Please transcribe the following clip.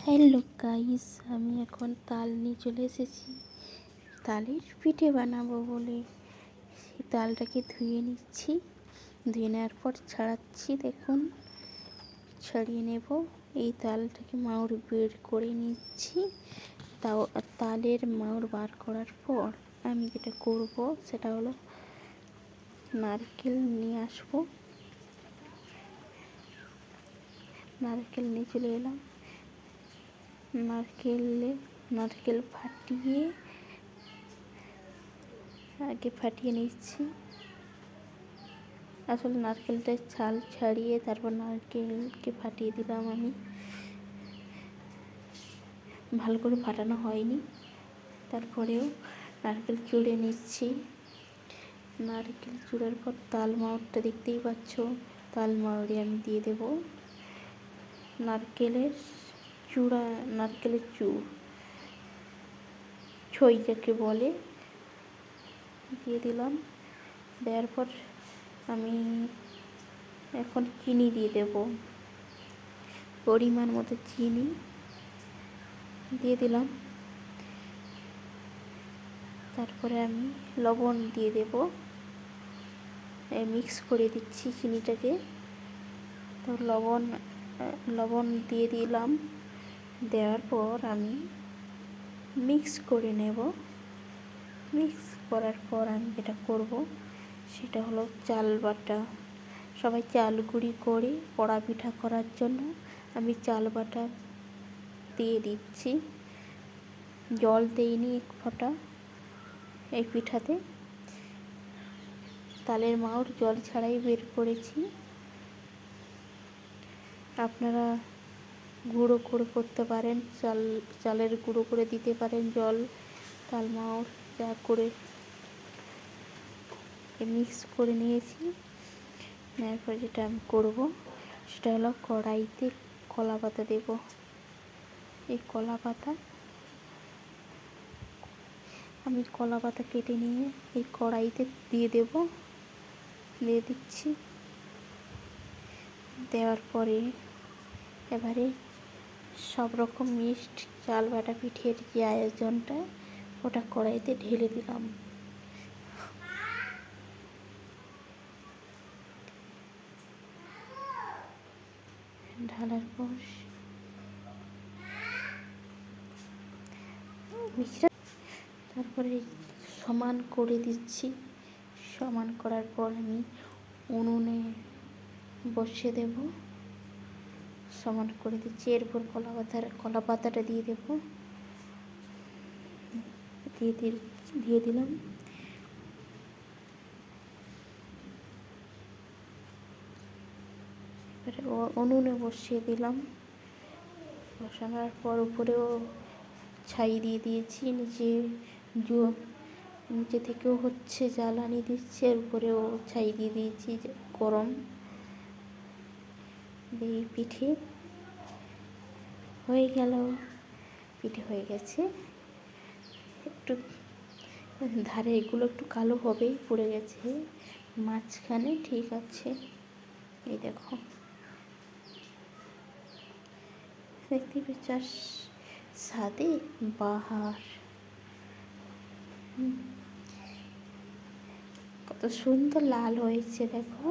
Hello guys, আমি এখন তাল নিয়ে চলে এসেছি তালের পিঠে বানাবো বলে। সেই তালটাকে ধুয়ে নিচ্ছি, ধুয়ে নেওয়ার পর ছাড়াচ্ছি। দেখুন, ছাড়িয়ে নেব। এই তালটাকে মাউর বের করে নিচ্ছি। তালের মাউর বার করার পর আমি যেটা করব সেটা হলো নারকেল নিয়ে আসবো। নারকেল নিয়ে চলে এলাম। নারকেল ফাটিয়ে নিচ্ছি। আসলে নারকেলটা ছাল ছাড়িয়ে তারপর নারকেলকে ফাটিয়ে দিলাম। আমি ভালো করে ফাটানো হয়নি, তারপরেও নারকেল চুড়ে নিচ্ছি। নারকেল চুড়ার পর তাল মাউরটা দেখতেই পাচ্ছ, তাল মাউরে আমি দিয়ে দেব নারকেলের ছই যাকে বলে, দিয়ে দিলাম। দেওয়ার পর আমি এখন চিনি দিয়ে দেব, পরিমাণ মতো চিনি দিয়ে দিলাম। তারপরে আমি লবণ দিয়ে দেব, মিক্স করে দিচ্ছি চিনিটাকে। তো লবণ দিয়ে দিলাম। দেওয়ার পর আমি মিক্স করে নেব। মিক্স করার পর আমি যেটা করব সেটা হলো চাল বাটা। সবাই চাল গুঁড়ি করে কড়া পিঠা করার জন্য আমি চাল বাটা দিয়ে দিচ্ছি। জল দেইনি এক ফোঁটা এই পিঠাতে। তালের মাউর জল ছাড়াই বের করেছি। আপনারা গুঁড়ো করে করতে পারেন, চালের গুঁড়ো করে দিতে পারেন জল। তাল মাউর যা করে মিক্স করে নিয়েছি। নেওয়ার পর যেটা আমি করবো সেটা হলো কড়াইতে কলা পাতা দেব। এই কলা পাতা কেটে নিয়ে এই কড়াইতে দিয়ে দিচ্ছি। দেওয়ার পরে এবারে সব রকম চাল বাটা পিঠের যে আয়োজনটা ওটা কড়াইতে ঢেলে দিলাম। ঢালার পর তারপরে সমান করে দিচ্ছি। সমান করার পর আমি উনুনে বসিয়ে দেব। সমান করে দিচ্ছি। এরপর কলা পাতাটা দিয়ে দেব। দিয়ে দিলাম। এবারে উনুনে বসিয়ে দিলাম। বসানোর পর উপরেও ছাই দিয়ে দিয়েছি। নিচে থেকেও জ্বালানি দিচ্ছে, এর উপরেও ছাই দিয়ে দিয়েছি গরম। এই পিঠে হয়ে গেল। পিঠে হয়ে গেছে। একটু ধারে এগুলো একটু কালো হবেই, পড়ে গেছে। মাঝখানে ঠিক আছে। এই দেখো, দেখতে পাচ্ছ স্বাদে বাহার। কত সুন্দর লাল হয়েছে দেখো।